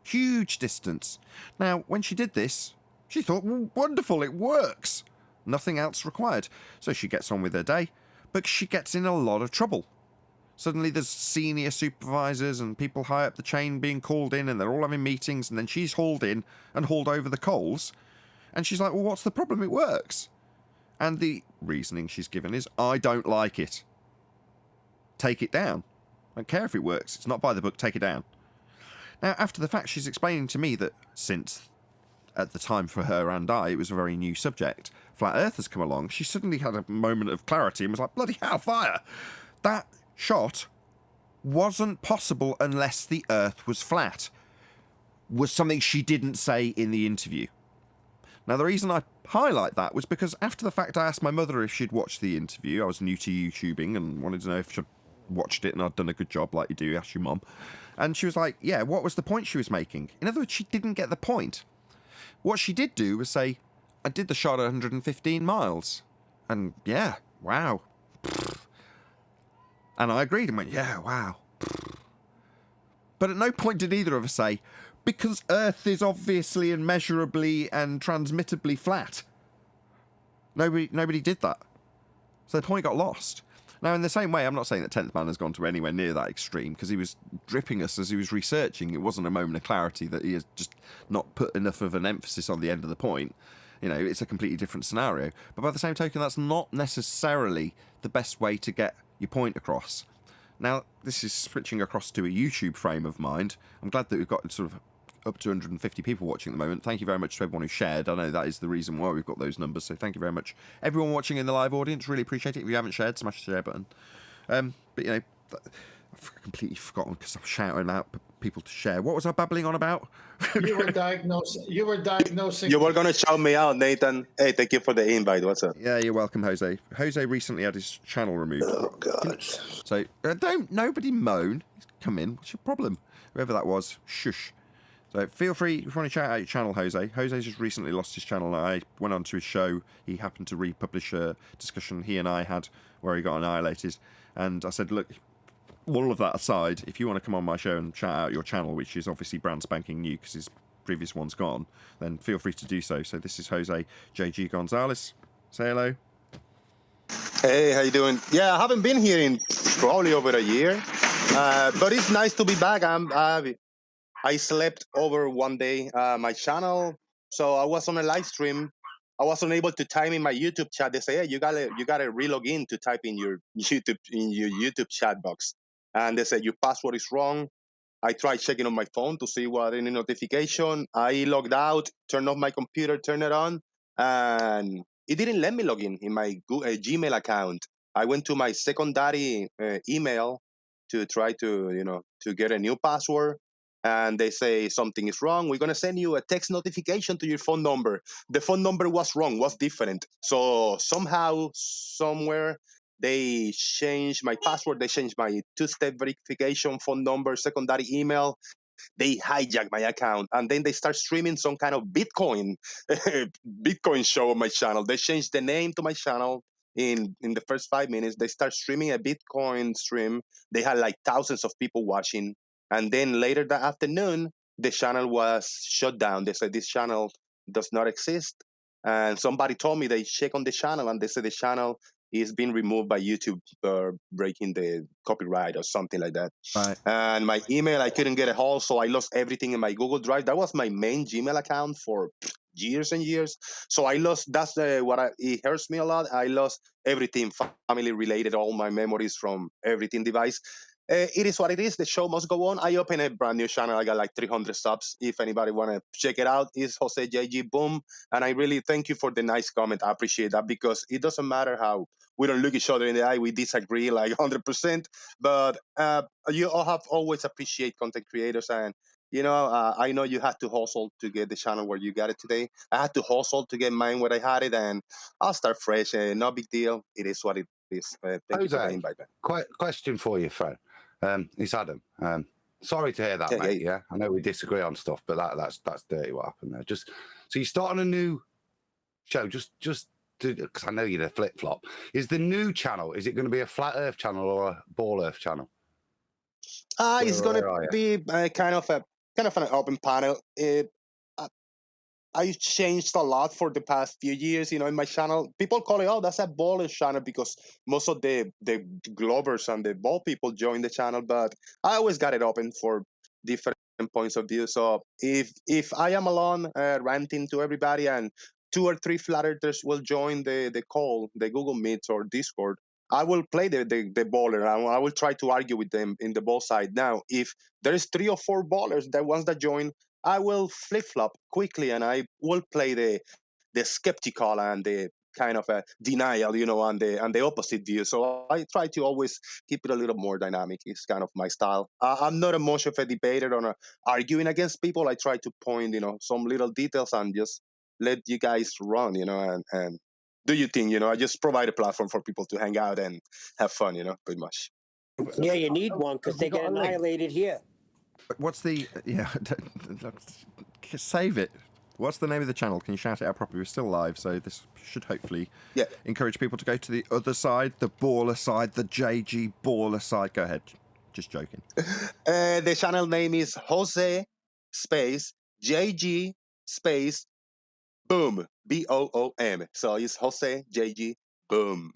Huge distance. Now, when she did this, she thought, well, wonderful, it works. Nothing else required. So she gets on with her day, but she gets in a lot of trouble. Suddenly there's senior supervisors and people high up the chain being called in, and they're all having meetings, and then she's hauled in and hauled over the coals. And she's like, well, what's the problem? It works. And the reasoning she's given is, I don't like it. Take it down. I don't care if it works. It's not by the book. Take it down. Now, after the fact, she's explaining to me that since, at the time for her and I, it was a very new subject, Flat Earth has come along, she suddenly had a moment of clarity and was like, bloody hell, fire! That shot wasn't possible unless the Earth was flat, was something she didn't say in the interview. Now, the reason I highlight that was because after the fact, I asked my mother if she'd watched the interview. I was new to YouTubing and wanted to know if she'd watched it and I'd done a good job, like you do, ask your mum. And she was like, yeah, what was the point she was making? In other words, she didn't get the point. What she did do was say, I did the shot at 115 miles. And yeah, wow. And I agreed and went, yeah, wow. But at no point did either of us say, because Earth is obviously and measurably and transmittably flat. Nobody did that. So the point got lost. Now, in the same way, I'm not saying that 10th Man has gone to anywhere near that extreme, because he was dripping us as he was researching. It wasn't a moment of clarity that he has just not put enough of an emphasis on the end of the point. You know, it's a completely different scenario. But by the same token, that's not necessarily the best way to get your point across. Now, this is switching across to a YouTube frame of mind. I'm glad that we've got sort of up to 150 people watching at the moment. Thank you very much to everyone who shared. I know that is the reason why we've got those numbers, so thank you very much. Everyone watching in the live audience, really appreciate it. If you haven't shared, smash the share button. But, you know, I've completely forgotten because I'm shouting out people to share. What was I babbling on about? You were diagnosing. You were going to shout me out, Nathan. Hey, thank you for the invite. What's up? Yeah, you're welcome, Jose. Jose recently had his channel removed. Oh, God. So, nobody moan. Come in. What's your problem? Whoever that was, shush. So feel free, if you want to shout out your channel, Jose. Jose's just recently lost his channel. I went on to his show. He happened to republish a discussion he and I had where he got annihilated. And I said, look, all of that aside, if you want to come on my show and shout out your channel, which is obviously brand spanking new because his previous one's gone, then feel free to do so. So this is Jose JG Gonzalez. Say hello. Hey, how you doing? Yeah, I haven't been here in probably over a year. But it's nice to be back. I slept over one day, my channel. So I was on a live stream. I was unable to type in my YouTube chat. They say, hey, you gotta re-log in to type in your YouTube chat box. And they said your password is wrong. I tried checking on my phone to see what any notification. I logged out, turned off my computer, turned it on, and it didn't let me log in my Gmail account. I went to my secondary email to try to get a new password. And they say something is wrong. We're going to send you a text notification to your phone number. The phone number was wrong, was different. So somehow, somewhere, they changed my password. They changed my two-step verification phone number, secondary email. They hijacked my account. And then they start streaming some kind of Bitcoin show on my channel. They changed the name to my channel. In the first 5 minutes, they start streaming a Bitcoin stream. They had like thousands of people watching. And then later that afternoon, the channel was shut down. They said this channel does not exist. And somebody told me they checked on the channel and they said the channel is being removed by YouTube for breaking the copyright or something like that. Right. And my email, I couldn't get a hold, so I lost everything in my Google Drive. That was my main Gmail account for years and years. So I lost, it hurts me a lot. I lost everything family related, all my memories from everything device. it is what it is. The show must go on. I opened a brand new channel. I got like 300 subs. If anybody want to check it out, it's Jose JG Boom. And I really thank you for the nice comment. I appreciate that, because it doesn't matter how we don't look each other in the eye. We disagree like 100%. But you all have always appreciate content creators. And, I know you had to hustle to get the channel where you got it today. I had to hustle to get mine where I had it. And I'll start fresh. No big deal. It is what it is. Thank you for the invite, man. Question for you, Fred. It's Adam. Sorry to hear that, mate. Yeah, I know we disagree on stuff, but that's dirty what happened there. So you're starting a new show, just because I know you're the flip flop. Is the new channel? Is it going to be a flat Earth channel or a ball Earth channel? It's going to be kind of an open panel. I changed a lot for the past few years, in my channel. People call it, oh, that's a ball channel, because most of the Globers and the ball people join the channel, but I always got it open for different points of view. So if I am alone ranting to everybody and 2 or 3 flat earthers will join the call, the Google Meets or Discord, I will play the baller. I will try to argue with them in the ball side. Now, if there's 3 or 4 ballers, the ones that join, I will flip-flop quickly, and I will play the skeptical and the kind of a denial, and the opposite view. So I try to always keep it a little more dynamic. It's kind of my style. I'm not much of a debater on arguing against people. I try to point, some little details and just let you guys run, and do your thing. I just provide a platform for people to hang out and have fun, pretty much. Yeah, you need one because they get annihilated here. What's the save it? What's the name of the channel? Can you shout it out properly? We're still live, so this should hopefully encourage people to go to the other side, the baller side, the JG baller side. Go ahead. Just joking. The channel name is Jose space JG space Boom, BOOM. So it's Jose JG Boom.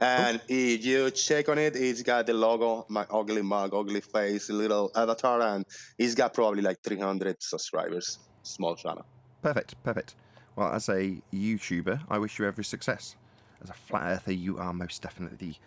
And if you check on it, it's got the logo, my ugly mug, ugly face, little avatar, and it's got probably like 300 subscribers. Small channel. Perfect. Well, as a YouTuber, I wish you every success. As a flat earther, you are most definitely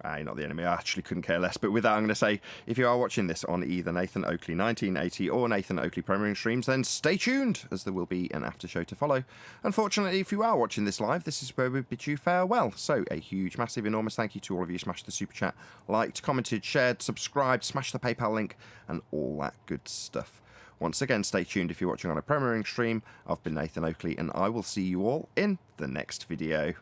you're not the enemy. I actually couldn't care less. But with that, I'm going to say, if you are watching this on either Nathan Oakley 1980 or Nathan Oakley Premiering Streams, then stay tuned, as there will be an after show to follow. Unfortunately, if you are watching this live, this is where we bid you farewell. So a huge, massive, enormous thank you to all of you. Smashed the super chat, liked, commented, shared, subscribed, smashed the PayPal link, and all that good stuff. Once again, stay tuned if you're watching on a premiering stream. I've been Nathan Oakley, and I will see you all in the next video.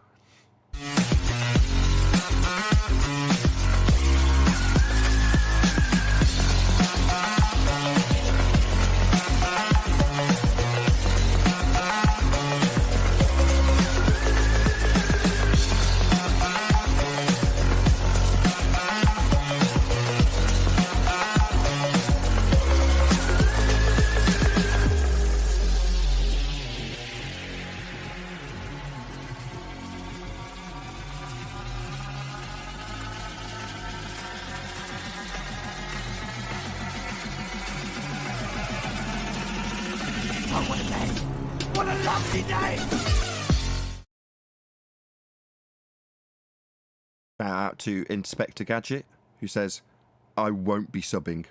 What a lovely day! Shout out to Inspector Gadget, who says, I won't be subbing.